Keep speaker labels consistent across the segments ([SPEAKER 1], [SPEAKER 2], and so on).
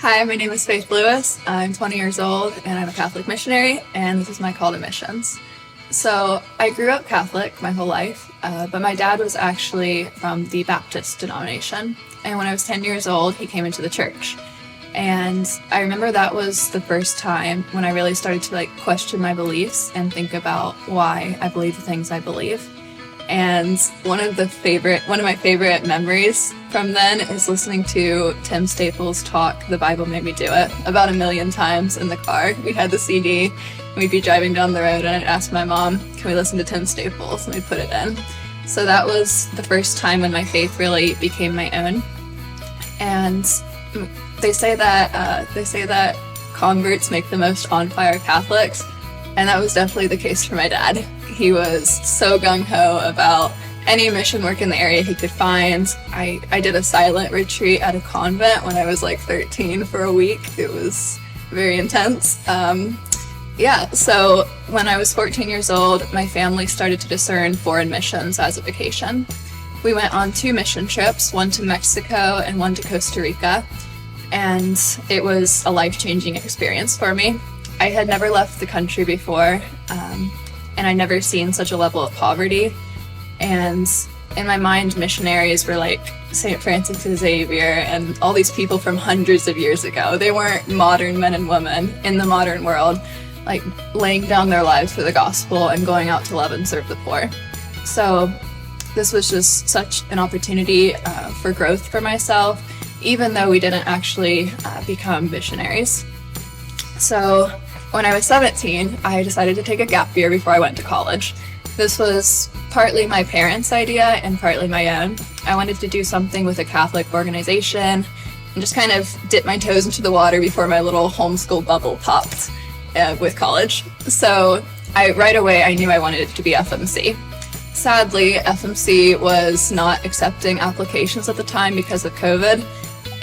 [SPEAKER 1] Hi, my name is Faith Lewis. I'm 20 years old and I'm a Catholic missionary, and this is my call to missions. So I grew up Catholic my whole life, but my dad was actually from the Baptist denomination. And when I was 10 years old, he came into the church. And I remember that was the first time when I really started to question my beliefs and think about why I believe the things I believe. And one of my favorite memories from then is listening to Tim Staples talk "The Bible Made Me Do It" about 1,000,000 times in the car. We had the CD, and we'd be driving down the road, and I'd ask my mom, "Can we listen to Tim Staples?" And we'd put it in. So that was the first time when my faith really became my own. And they say that converts make the most on-fire Catholics, and that was definitely the case for my dad. He was so gung-ho about any mission work in the area he could find. I did a silent retreat at a convent when I was 13 for a week. It was very intense. So when I was 14 years old, my family started to discern foreign missions as a vocation. We went on 2 mission trips, one to Mexico and one to Costa Rica, and it was a life-changing experience for me. I had never left the country before, and I'd never seen such a level of poverty. And in my mind, missionaries were like St. Francis Xavier and all these people from hundreds of years ago. They weren't modern men and women in the modern world, laying down their lives for the gospel and going out to love and serve the poor. So this was just such an opportunity for growth for myself, even though we didn't actually become missionaries. So when I was 17, I decided to take a gap year before I went to college. This was partly my parents' idea and partly my own. I wanted to do something with a Catholic organization and just kind of dip my toes into the water before my little homeschool bubble popped with college. So right away I knew I wanted it to be FMC. Sadly, FMC was not accepting applications at the time because of COVID.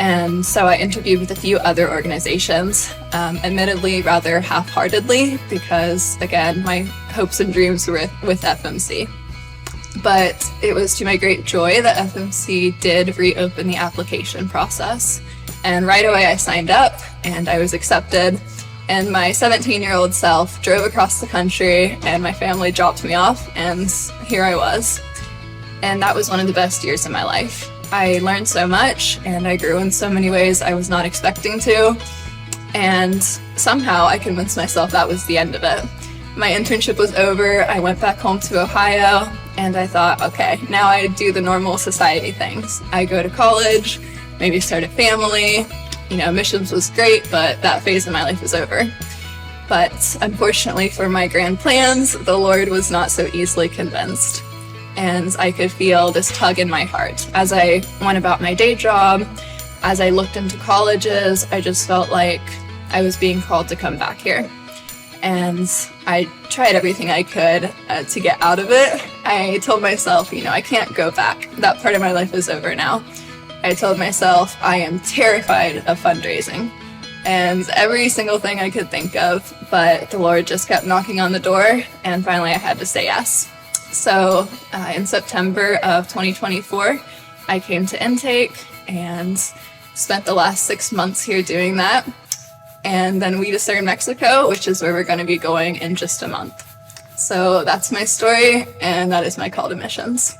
[SPEAKER 1] And so I interviewed with a few other organizations, admittedly rather half-heartedly, because again, my hopes and dreams were with FMC. But it was to my great joy that FMC did reopen the application process. And right away I signed up and I was accepted. And my 17-year-old self drove across the country and my family dropped me off, and here I was. And that was one of the best years of my life. I learned so much and I grew in so many ways I was not expecting to, and somehow I convinced myself that was the end of it. My internship was over, I went back home to Ohio, and I thought, okay, now I do the normal society things. I go to college, maybe start a family. Missions was great, but that phase of my life is over. But unfortunately for my grand plans, the Lord was not so easily convinced. And I could feel this tug in my heart. As I went about my day job, as I looked into colleges, I just felt like I was being called to come back here. And I tried everything I could to get out of it. I told myself, I can't go back. That part of my life is over now. I told myself I am terrified of fundraising and every single thing I could think of, but the Lord just kept knocking on the door, and finally I had to say yes. So in September of 2024, I came to intake and spent the last 6 months here doing that. And then we discerned Mexico, which is where we're going to be going in just a month. So that's my story, and that is my call to missions.